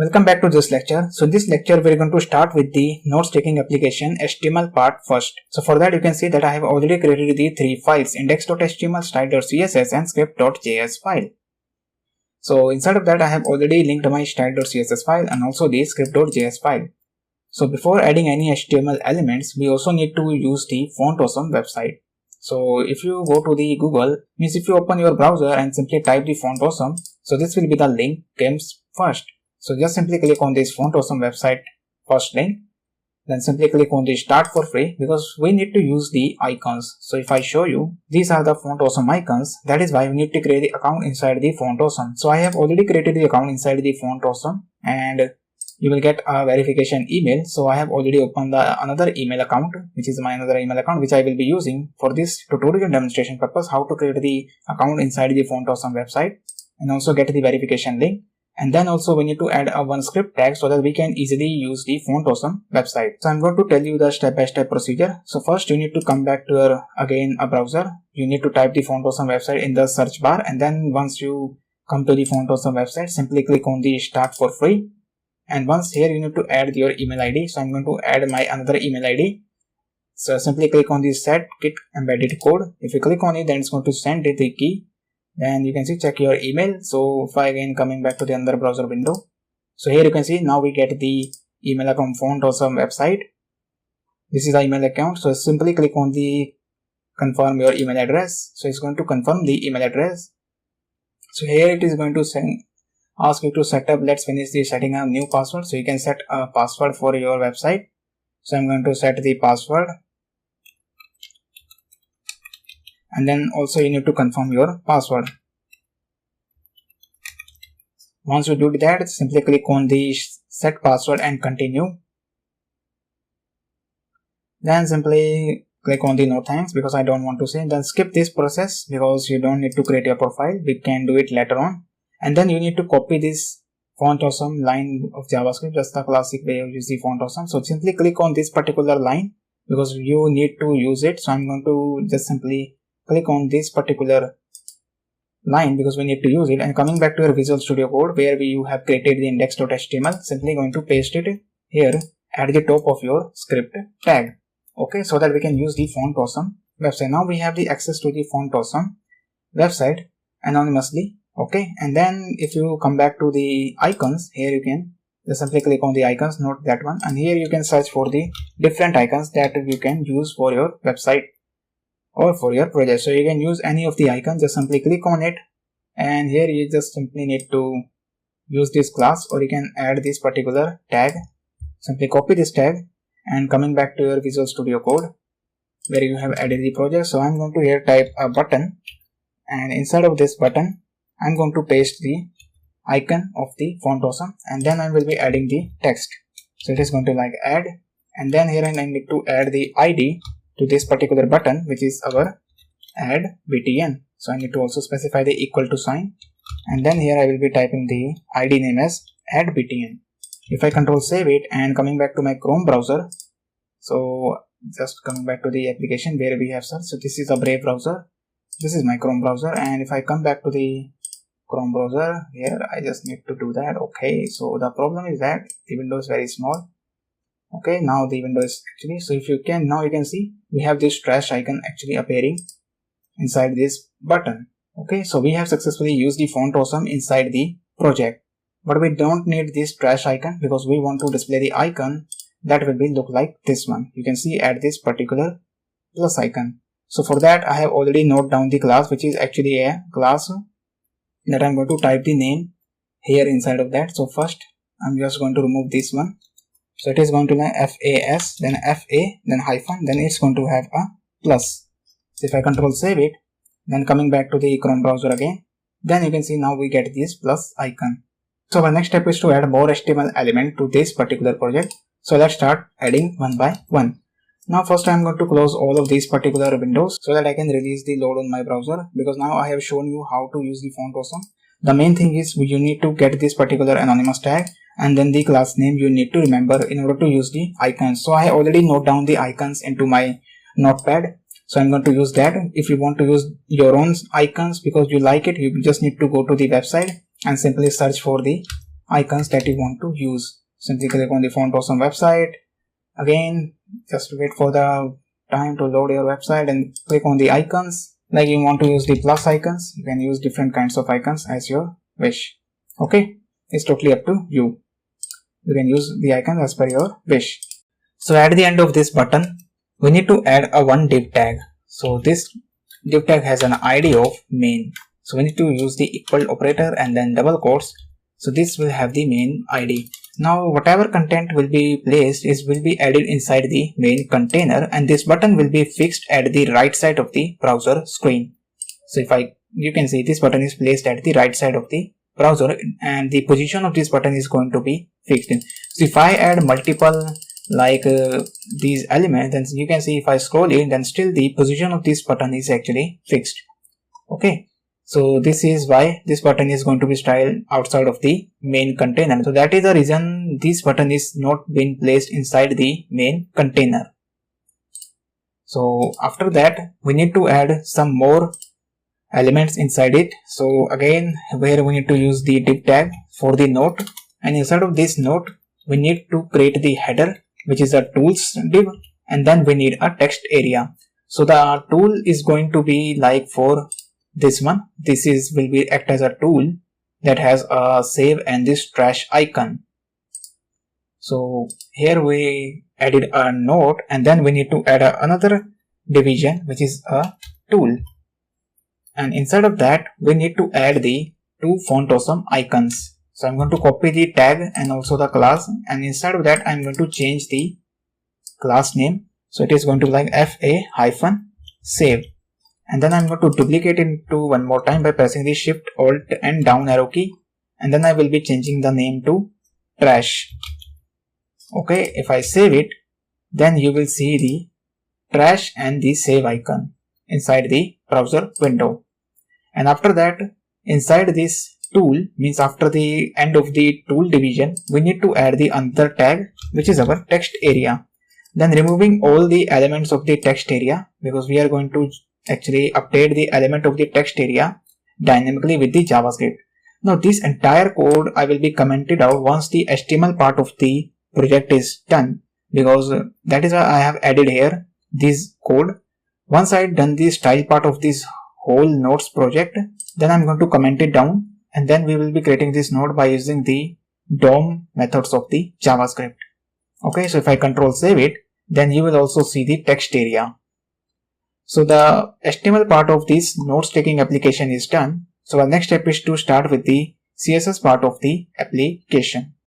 Welcome back to this lecture. So in this lecture we're going to start with the notes taking application HTML part first. So for that you can see that I have already created the three files: index.html, style.css and script.js file. So inside of that I have already linked my style.css file and also the script.js file. So before adding any HTML elements, we also need to use the Font Awesome website. So if you go to the Google, means if you open your browser and simply type the Font Awesome, so this will be the link comes first. So just simply click on this Font Awesome website first link, then simply click on the start for free because we need to use the icons. So if I show you, these are the Font Awesome icons. That is why we need to create the account inside the Font Awesome. So I have already created the account inside the Font Awesome and you will get a verification email. So I have already opened another email account, which is my another email account, which I will be using for this tutorial demonstration purpose, how to create the account inside the Font Awesome website and also get the verification link. And then also we need to add a one script tag so that we can easily use the Font Awesome website. So I'm going to tell you the step-by-step procedure. So first you need to come back to your again a browser. You need to type the Font Awesome website in the search bar, and then once you come to the Font Awesome website, simply click on the start for free. And once here you need to add your email ID. So I'm going to add my another email ID. So simply click on the set git embedded code. If you click on it, then it's going to send it the key. Then you can see check your email. So if I again coming back to the other browser window, so here you can see now we get the email account Font Awesome website. This is the email account. So simply click on the confirm your email address. So it's going to confirm the email address. So here it is going to ask you to set up. Let's finish the setting a new password. So you can set a password for your website. So I'm going to set the password. And then also you need to confirm your password. Once you do that, simply click on the set password and continue. Then simply click on the no thanks because I don't want to say. Then skip this process because you don't need to create your profile. We can do it later on. And then you need to copy this Font Awesome line of JavaScript, just the classic way of using Font Awesome. So simply click on this particular line because you need to use it. So I'm going to just simply click on this particular line because we need to use it, and coming back to your Visual Studio Code where you have created the index.html, simply going to paste it here at the top of your script tag. Okay, so that we can use the Font Awesome website. Now we have the access to the Font Awesome website anonymously. Okay, and then if you come back to the icons, here you can just simply click on the icons, not that one, and here you can search for the different icons that you can use for your website or for your project. So you can use any of the icons, just simply click on it, and here you just simply need to use this class, or you can add this particular tag. Simply copy this tag and coming back to your Visual Studio Code where you have added the project. So I'm going to here type a button, and inside of this button I'm going to paste the icon of the Font Awesome, and then I will be adding the text. So it is going to like add, and then here I need to add the ID to this particular button, which is our add btn. So I need to also specify the equal to sign, and then here I will be typing the ID name as add btn. If I control save it and coming back to my Chrome browser, so just coming back to the application where we have searched. So this is a Brave browser, this is my Chrome browser, and if I come back to the Chrome browser here, I just need to do that. Okay, so the problem is that the window is very small. Okay, now the window is actually, so if you can, now you can see we have this trash icon actually appearing inside this button. Okay, so we have successfully used the Font Awesome inside the project, but we don't need this trash icon because we want to display the icon that will be look like this one. You can see at this particular plus icon. So for that I have already noted down the class, which is actually a class that I'm going to type the name here inside of that. So first I'm just going to remove this one. So it is going to be FAS, then FA, then hyphen, then it's going to have a plus. So if I control save it, then coming back to the Chrome browser again, then you can see now we get this plus icon. So our next step is to add more HTML element to this particular project. So let's start adding one by one. Now first I'm going to close all of these particular windows so that I can release the load on my browser, because now I have shown you how to use the Font Awesome. The main thing is you need to get this particular anonymous tag, and then the class name you need to remember in order to use the icons. So I already note down the icons into my notepad, so I'm going to use that. If you want to use your own icons because you like it, you just need to go to the website and simply search for the icons that you want to use. Simply click on the Font Awesome website. Again, just wait for the time to load your website and click on the icons. Like you want to use the plus icons, you can use different kinds of icons as your wish. Okay, it's totally up to you. You can use the icons as per your wish. So at the end of this button, we need to add a one div tag. So this div tag has an ID of main. So we need to use the equal operator and then double quotes. So this will have the main ID. Now whatever content will be placed will be added inside the main container, and this button will be fixed at the right side of the browser screen. So you can see this button is placed at the right side of the browser, and the position of this button is going to be fixed. So if I add multiple these elements, then you can see if I scroll in, then still the position of this button is actually fixed. Okay. So this is why this button is going to be styled outside of the main container. So that is the reason this button is not being placed inside the main container. So after that, we need to add some more elements inside it. So again, where we need to use the div tag for the note, and inside of this note, we need to create the header, which is a tools div, and then we need a text area. So the tool is going to be like for this one. This will be act as a tool that has a save and this trash icon. So here we added a note, and then we need to add another division, which is a tool, and inside of that we need to add the two Font Awesome icons. So I'm going to copy the tag and also the class, and inside of that I'm going to change the class name. So it is going to be like fa-save. And then I'm going to duplicate it to one more time by pressing the Shift, Alt and down arrow key. And then I will be changing the name to trash. Okay, if I save it, then you will see the trash and the save icon inside the browser window. And after that, inside this tool, means after the end of the tool division, we need to add the another tag, which is our text area. Then removing all the elements of the text area, because we are going to actually update the element of the text area dynamically with the JavaScript. Now this entire code I will be commented out once the HTML part of the project is done, because that is why I have added here this code. Once I done the style part of this whole nodes project, then I'm going to comment it down, and then we will be creating this node by using the DOM methods of the JavaScript. Okay, so if I control save it, then you will also see the text area. So the HTML part of this notes taking application is done. So our next step is to start with the CSS part of the application.